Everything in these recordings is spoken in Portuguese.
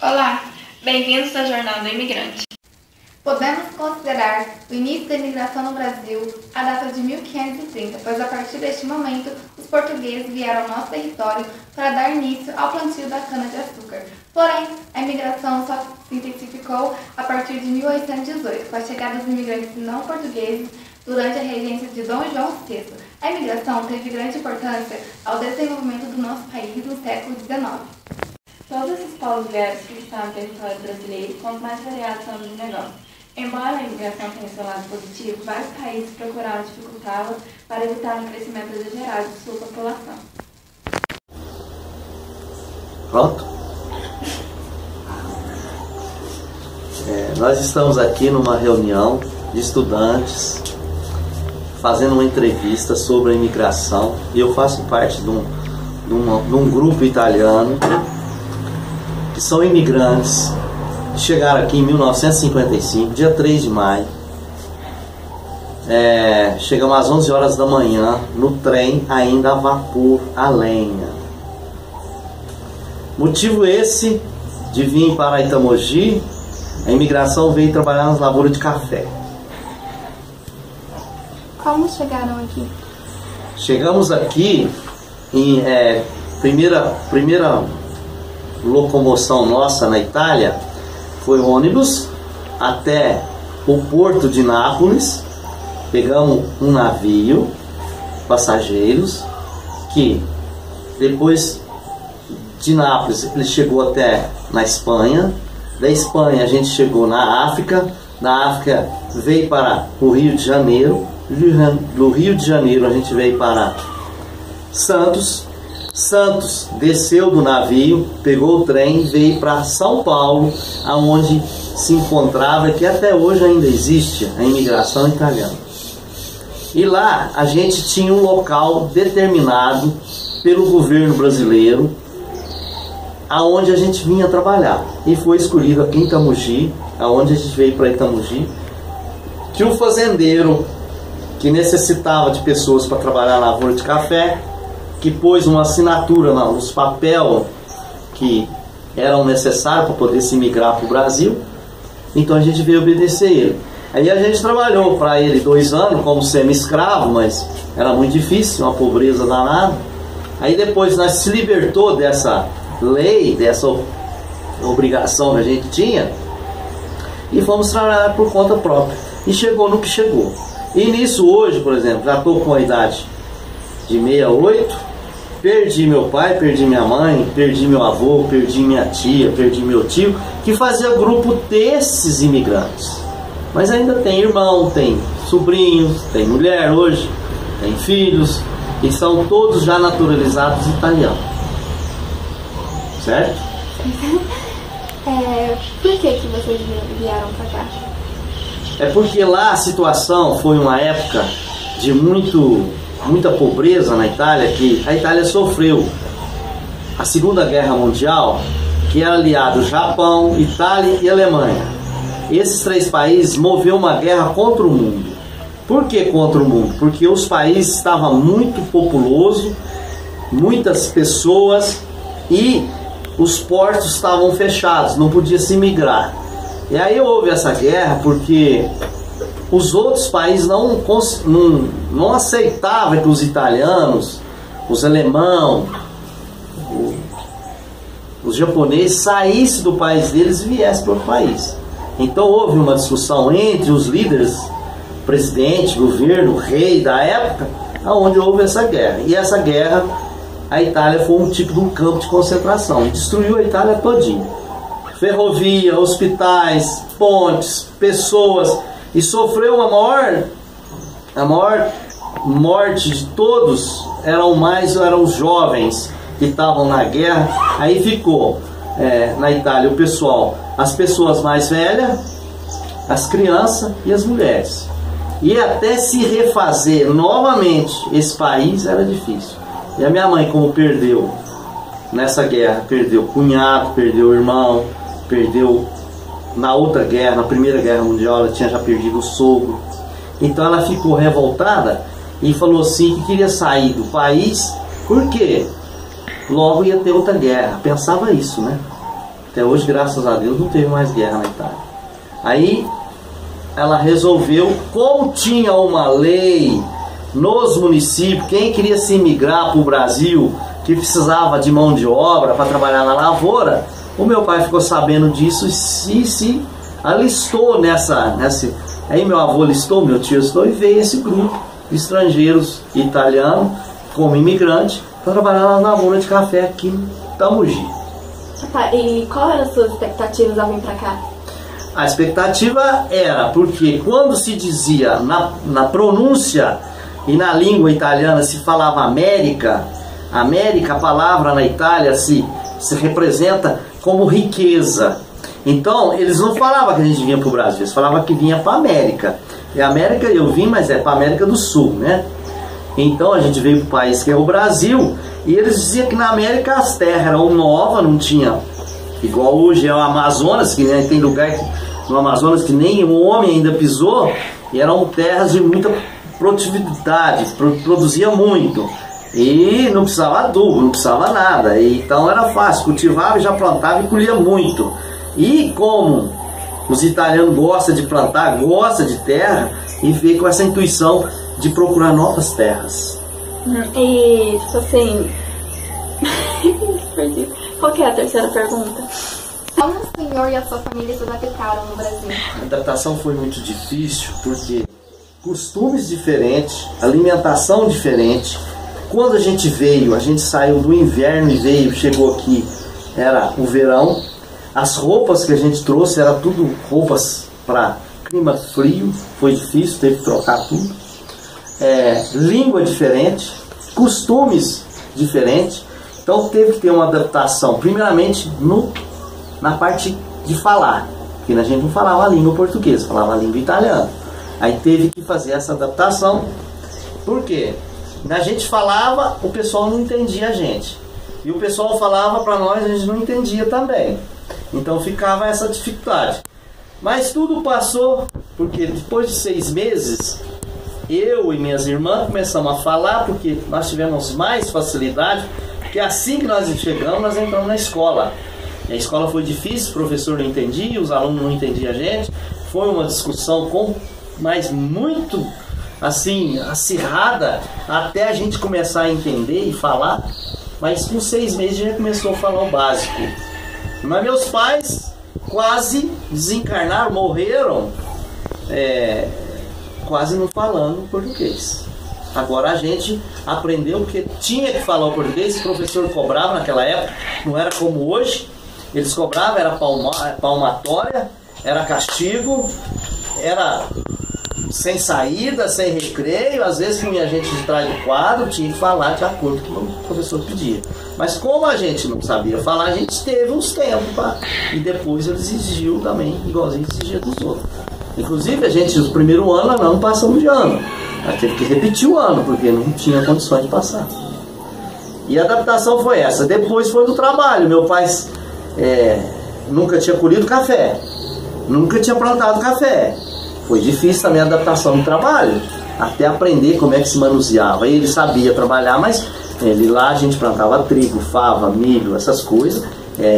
Olá, bem-vindos à Jornada do Imigrante. Podemos considerar o início da imigração no Brasil a data de 1530, pois a partir deste momento os portugueses vieram ao nosso território para dar início ao plantio da cana-de-açúcar. Porém, a imigração só se intensificou a partir de 1818, com a chegada dos imigrantes não portugueses durante a regência de Dom João VI. A imigração teve grande importância ao desenvolvimento do nosso país no século XIX. Todos esses povos vieram que estão no território brasileiro com os mais variados ramos de negócio. Embora a imigração tenha seu lado positivo, vários países procuraram dificultá-la para evitar um crescimento exagerado de sua população. Pronto? Nós estamos aqui numa reunião de estudantes fazendo uma entrevista sobre a imigração e eu faço parte de um grupo italiano que são imigrantes. Chegaram aqui em 1955, dia 3 de maio. Chegamos às 11 horas da manhã, no trem, ainda a vapor, a lenha. Motivo esse de vir para Itamogi, a imigração veio trabalhar nas lavouras de café. Como chegaram aqui? Chegamos aqui em primeira locomoção nossa na Itália. Foi ônibus até o porto de Nápoles, pegamos um navio, passageiros, que depois de Nápoles ele chegou até na Espanha, da Espanha a gente chegou na África, da África veio para o Rio de Janeiro, do Rio de Janeiro a gente veio para Santos, desceu do navio, pegou o trem, veio para São Paulo, aonde se encontrava, que até hoje ainda existe, a imigração italiana. E lá a gente tinha um local determinado pelo governo brasileiro, aonde a gente vinha trabalhar. E foi escolhido aqui em Itamogi, aonde a gente veio para Itamogi, que o fazendeiro que necessitava de pessoas para trabalhar na lavoura de café, que pôs uma assinatura nos papéis que eram necessários para poder se migrar para o Brasil. Então a gente veio obedecer ele. Aí a gente trabalhou para ele 2 anos como semi-escravo, mas era muito difícil, uma pobreza danada. Aí depois nós se libertou dessa lei, dessa obrigação que a gente tinha, e fomos trabalhar por conta própria. E chegou no que chegou. E nisso hoje, por exemplo, já estou com a idade de 68, perdi meu pai, perdi minha mãe, perdi meu avô, perdi minha tia, perdi meu tio, que fazia grupo desses imigrantes. Mas ainda tem irmão, tem sobrinhos, tem mulher hoje, tem filhos, e são todos já naturalizados italianos. Certo? Por que vocês vieram para cá? É porque lá a situação foi uma época de muita pobreza na Itália, que a Itália sofreu a Segunda Guerra Mundial, que era aliado Japão, Itália e Alemanha. Esses 3 países moveu uma guerra contra o mundo. Por que contra o mundo? Porque os países estavam muito populosos, muitas pessoas, e os portos estavam fechados, não podia se migrar. E aí houve essa guerra porque os outros países não aceitavam que os italianos, os alemães, os japoneses saíssem do país deles e viessem para outro país. Então houve uma discussão entre os líderes, presidente, governo, rei da época, onde houve essa guerra. E essa guerra, a Itália foi um tipo de um campo de concentração, destruiu a Itália todinha. Ferrovia, hospitais, pontes, pessoas, e sofreu a maior morte de todos, eram os jovens que estavam na guerra. Aí ficou na Itália o pessoal, as pessoas mais velhas, as crianças e as mulheres. E até se refazer novamente esse país era difícil. E a minha mãe, como perdeu nessa guerra, perdeu cunhado, perdeu irmão, perdeu na outra guerra, na Primeira Guerra Mundial, ela tinha já perdido o sogro. Então ela ficou revoltada e falou assim que queria sair do país, porque logo ia ter outra guerra. Pensava isso, né? Até hoje, graças a Deus, não teve mais guerra na Itália. Aí ela resolveu, como tinha uma lei nos municípios, quem queria se imigrar para o Brasil, que precisava de mão de obra para trabalhar na lavoura, o meu pai ficou sabendo disso e se alistou nessa. Aí meu avô alistou, meu tio alistou, e veio esse grupo de estrangeiros italianos como imigrante para trabalhar na lavoura de café aqui em Tamogi. E qual eram as suas expectativas ao vir para cá? A expectativa era, porque quando se dizia na pronúncia e na língua italiana se falava América, a palavra na Itália se representa como riqueza. Então eles não falavam que a gente vinha para o Brasil, eles falavam que vinha para a América. E a América eu vim, mas é para a América do Sul, né? Então a gente veio para o país que é o Brasil, e eles diziam que na América as terras eram novas, não tinha, igual hoje é o Amazonas, que né, tem lugar no Amazonas que nem o homem ainda pisou, e eram terras de muita produtividade, produzia muito, e não precisava adubo, não precisava nada, e então era fácil, cultivava, já plantava e colhia muito. E como os italianos gostam de plantar, gostam de terra, e veio com essa intuição de procurar novas terras. E, tipo assim... Qual que é a terceira pergunta? Como o senhor e a sua família se adaptaram no Brasil? A adaptação foi muito difícil, porque costumes diferentes, alimentação diferente. Quando a gente veio, a gente saiu do inverno e chegou aqui, era o verão. As roupas que a gente trouxe eram tudo roupas para clima frio, foi difícil, teve que trocar tudo. Língua diferente, costumes diferentes, então teve que ter uma adaptação, primeiramente na parte de falar, porque a gente não falava a língua portuguesa, falava a língua italiana. Aí teve que fazer essa adaptação, porque a gente falava, o pessoal não entendia a gente, e o pessoal falava para nós, a gente não entendia também, então ficava essa dificuldade. Mas tudo passou, porque depois de 6 meses, eu e minhas irmãs começamos a falar, porque nós tivemos mais facilidade, porque assim que nós chegamos, nós entramos na escola. E a escola foi difícil, o professor não entendia, os alunos não entendiam a gente. Foi uma discussão mas muito assim, acirrada, até a gente começar a entender e falar. Mas com 6 meses a gente começou a falar o básico. Mas meus pais quase desencarnaram, morreram, quase não falando português. Agora a gente aprendeu porque tinha que falar o português, o professor cobrava naquela época, não era como hoje, eles cobravam, era palmatória, era castigo, era sem saída, sem recreio, às vezes vinha a gente de trás do quadro, tinha que falar de acordo com o que o professor pedia. Mas como a gente não sabia falar, a gente teve uns tempos e depois eles exigiam também, igualzinho exigia dos outros. Inclusive a gente, no primeiro ano, nós não passamos de ano. Nós teve que repetir o ano, porque não tinha condições de passar. E a adaptação foi essa. Depois foi no trabalho. Meu pai nunca tinha colhido café, nunca tinha plantado café. Foi difícil também a adaptação no trabalho, até aprender como é que se manuseava. Ele sabia trabalhar, mas lá a gente plantava trigo, fava, milho, essas coisas.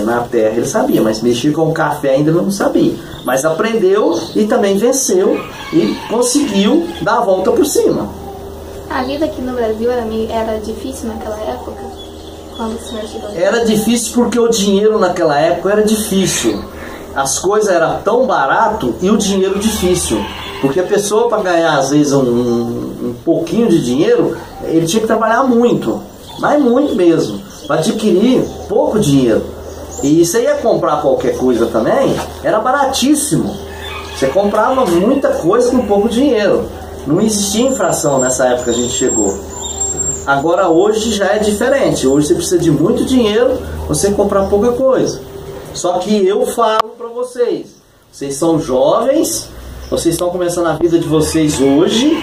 Na terra ele sabia, mas mexer com o café ainda não sabia. Mas aprendeu e também venceu e conseguiu dar a volta por cima. A vida aqui no Brasil era difícil naquela época? Quando o senhor chegou? Era difícil porque o dinheiro naquela época era difícil. As coisas eram tão barato e o dinheiro difícil. Porque a pessoa, para ganhar às vezes um pouquinho de dinheiro, ele tinha que trabalhar muito, mas muito mesmo, para adquirir pouco dinheiro. E você ia comprar qualquer coisa também, era baratíssimo. Você comprava muita coisa com pouco dinheiro. Não existia inflação nessa época que a gente chegou. Agora hoje já é diferente. Hoje você precisa de muito dinheiro para você comprar pouca coisa. Só que eu falo para vocês, vocês são jovens, vocês estão começando a vida de vocês hoje.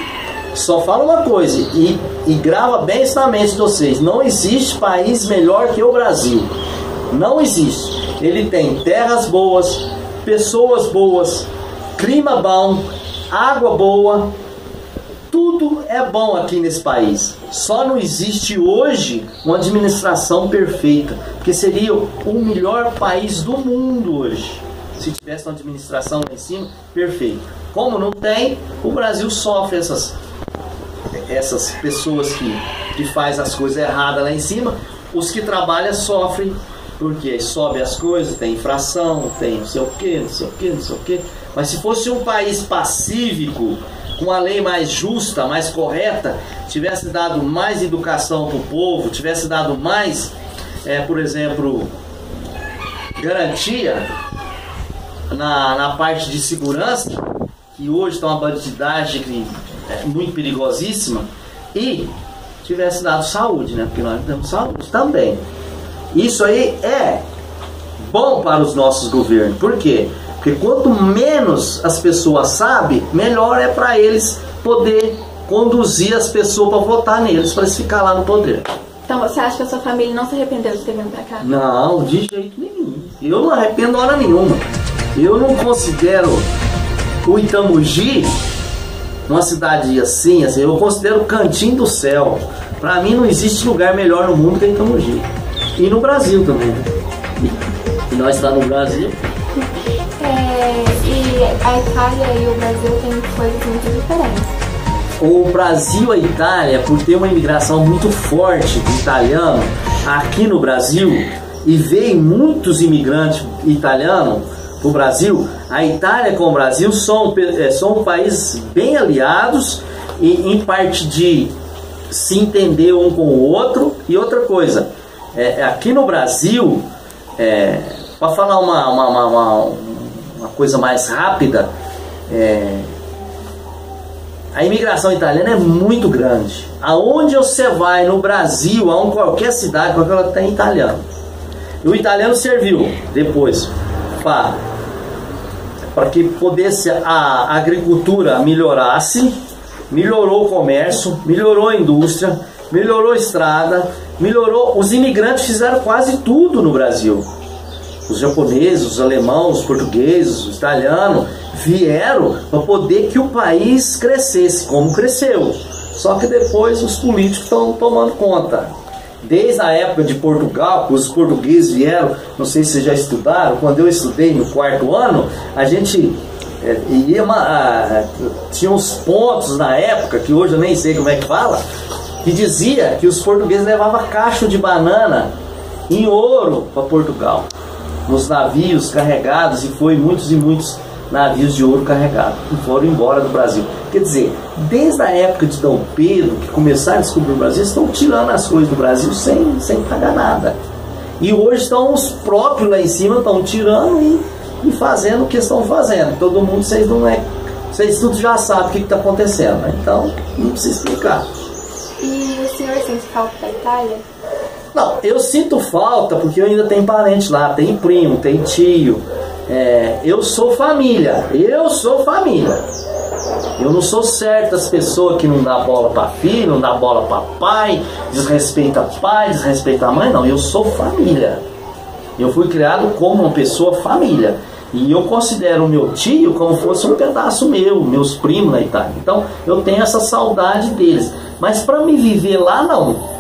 Só fala uma coisa e grava bem isso na mente de vocês: não existe país melhor que o Brasil. Não existe. Ele tem terras boas, pessoas boas, clima bom, água boa, tudo é bom aqui nesse país. Só não existe hoje uma administração perfeita, porque seria o melhor país do mundo hoje, se tivesse uma administração lá em cima perfeita. Como não tem, o Brasil sofre essas pessoas que fazem as coisas erradas lá em cima. Os que trabalham sofrem, porque sobe as coisas, tem infração, tem não sei o que, não sei o que, não sei o que. Mas se fosse um país pacífico, com a lei mais justa, mais correta, tivesse dado mais educação para o povo, tivesse dado mais, por exemplo, garantia na parte de segurança, que hoje está uma bandidagem muito perigosíssima, e tivesse dado saúde, né? Porque nós temos saúde também. Isso aí é bom para os nossos governos. Por quê? Porque quanto menos as pessoas sabem, melhor é para eles poder conduzir as pessoas para votar neles, para eles ficar lá no poder. Então você acha que a sua família não se arrependeu de ter vindo para cá? Não, de jeito nenhum. Eu não arrependo hora nenhuma. Eu não considero o Itamogi uma cidade assim, eu considero o cantinho do céu. Para mim não existe lugar melhor no mundo que Itamogi. E no Brasil também, né? E nós estamos no Brasil. E a Itália e o Brasil têm coisas muito diferentes. O Brasil e a Itália, por ter uma imigração muito forte de italiano aqui no Brasil, e veio muitos imigrantes italianos para o Brasil, a Itália com o Brasil são países bem aliados e em parte de se entender um com o outro. E outra coisa, aqui no Brasil, para falar uma coisa mais rápida, a imigração italiana é muito grande. Aonde você vai no Brasil, a qualquer cidade, qualquer tem italiano. E o italiano serviu depois para que pudesse a agricultura melhorasse, melhorou o comércio, melhorou a indústria, melhorou a estrada, melhorou. Os imigrantes fizeram quase tudo no Brasil. Os japoneses, os alemães, os portugueses, os italianos vieram para poder que o país crescesse, como cresceu. Só que depois os políticos estão tomando conta. Desde a época de Portugal, os portugueses vieram, não sei se vocês já estudaram, quando eu estudei no 4º ano, a gente tinha uns pontos na época, que hoje eu nem sei como é que fala, que dizia que os portugueses levavam cacho de banana em ouro para Portugal, nos navios carregados, e foi muitos e muitos navios de ouro carregados e foram embora do Brasil. Quer dizer, desde a época de Dom Pedro, que começaram a descobrir o Brasil, estão tirando as coisas do Brasil sem pagar nada. E hoje estão os próprios lá em cima, estão tirando e fazendo o que estão fazendo. Todo mundo, vocês tudo já sabem o que está acontecendo, né? Então não precisa explicar. E o senhor sente falta da Itália? Não, eu sinto falta porque eu ainda tenho parente lá, tem primo, tem tio. Eu sou família. Eu não sou certas pessoas que não dá bola para filho, não dá bola para pai, desrespeita pai, desrespeita mãe. Não, eu sou família. Eu fui criado como uma pessoa família. E eu considero o meu tio como fosse um pedaço meu, meus primos na Itália. Então eu tenho essa saudade deles. Mas para me viver lá, não.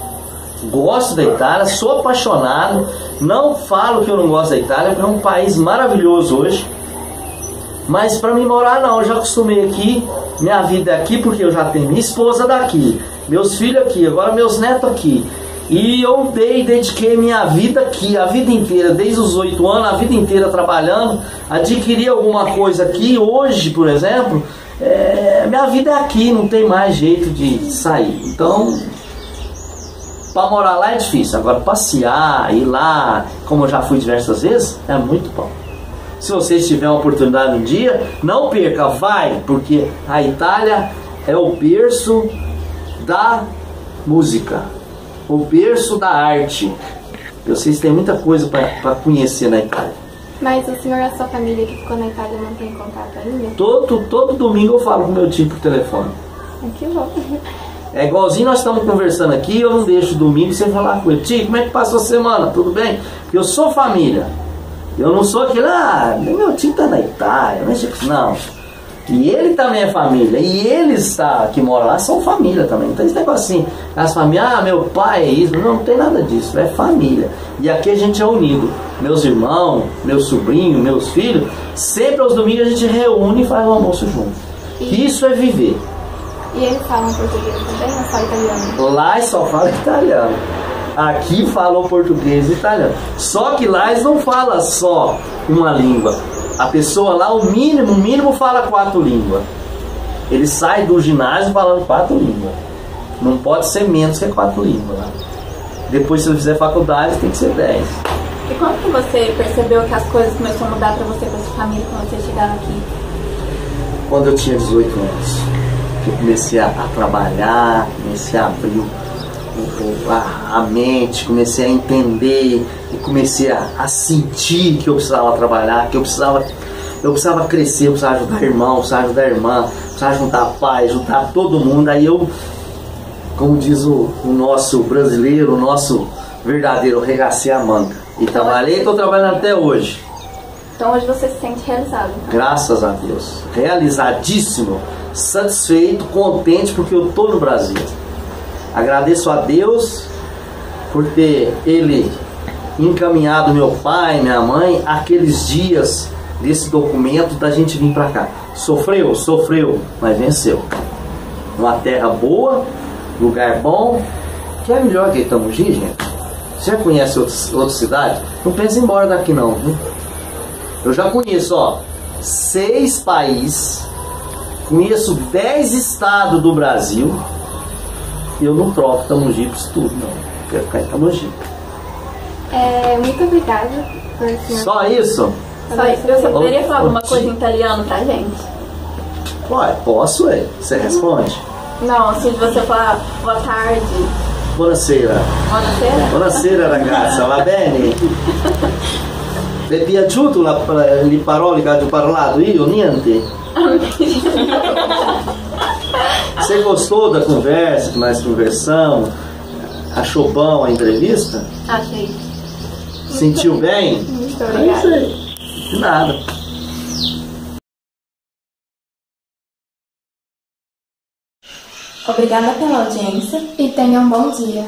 Gosto da Itália, sou apaixonado. Não falo que eu não gosto da Itália, porque é um país maravilhoso hoje. Mas para mim morar não, eu já acostumei aqui. Minha vida é aqui porque eu já tenho minha esposa daqui, meus filhos aqui, agora meus netos aqui. E eu dediquei minha vida aqui, a vida inteira, desde os 8 anos, a vida inteira trabalhando. Adquiri alguma coisa aqui. Hoje, por exemplo, minha vida é aqui, não tem mais jeito de sair. Então, para morar lá é difícil. Agora passear, ir lá, como eu já fui diversas vezes, é muito bom. Se vocês tiverem uma oportunidade um dia, não perca, vai, porque a Itália é o berço da música, o berço da arte. Vocês têm muita coisa para conhecer na Itália. Mas o senhor e a sua família que ficou na Itália não tem contato ainda? Todo domingo eu falo com meu tio por telefone. Que bom. É igualzinho nós estamos conversando aqui, eu não deixo domingo sem falar com ele. Tio, como é que passou a semana? Tudo bem? Porque eu sou família. Eu não sou aquele, meu tio tá na Itália. Não. E ele também é família. E eles que moram lá são família também. Então esse negócio assim, as famílias, meu pai é isso. Não tem nada disso, é família. E aqui a gente é unido. Meus irmãos, meu sobrinho, meus filhos, sempre aos domingos a gente reúne e faz o almoço junto. Isso é viver. E eles falam português também ou só italiano? Lá só fala italiano. Aqui falam português e italiano. Só que lá eles não falam só uma língua. A pessoa lá, o mínimo fala 4 línguas. Ele sai do ginásio falando 4 línguas. Não pode ser menos que 4 línguas lá. Depois, se você fizer faculdade, tem que ser 10. E quando que você percebeu que as coisas começaram a mudar pra você, pra sua família, quando você chegaram aqui? Quando eu tinha 18 anos, eu comecei a trabalhar, comecei a abrir a mente, comecei a entender e comecei a sentir que eu precisava trabalhar, que eu precisava crescer, eu precisava ajudar irmão, precisava ajudar irmã, precisava juntar pai, juntar todo mundo. Aí eu, como diz o nosso brasileiro, o nosso verdadeiro, eu regacei a manga e trabalhei e estou trabalhando até hoje. Então hoje você se sente realizado? Então. Graças a Deus, realizadíssimo, satisfeito, contente porque eu estou no Brasil. Agradeço a Deus por ter Ele encaminhado meu pai, minha mãe, aqueles dias desse documento da gente vir para cá. Sofreu, mas venceu. Uma terra boa, lugar bom, que é melhor que Itamogi, gente. Você já conhece outra cidade? Não pensa em ir embora daqui não, viu? Eu já conheço, 6 países, conheço 10 estados do Brasil. Eu não troco Itamogi por isso tudo, não. Eu quero ficar em Itamogi. Muito obrigada por esse... Só isso? Só isso. Você poderia falar alguma coisa em italiano pra gente? Ué, posso, Você responde? Não, assim, de você falar boa tarde. Buonasera. Buonasera? Buonasera ragazza, va bene? Le è piaciuto le parole che ho parlato io? Niente? Você gostou da conversa que nós conversamos? Achou bom a entrevista? Achei. Sentiu bem? Muito É obrigada. isso aí. De nada. Obrigada pela audiência. E tenha um bom dia.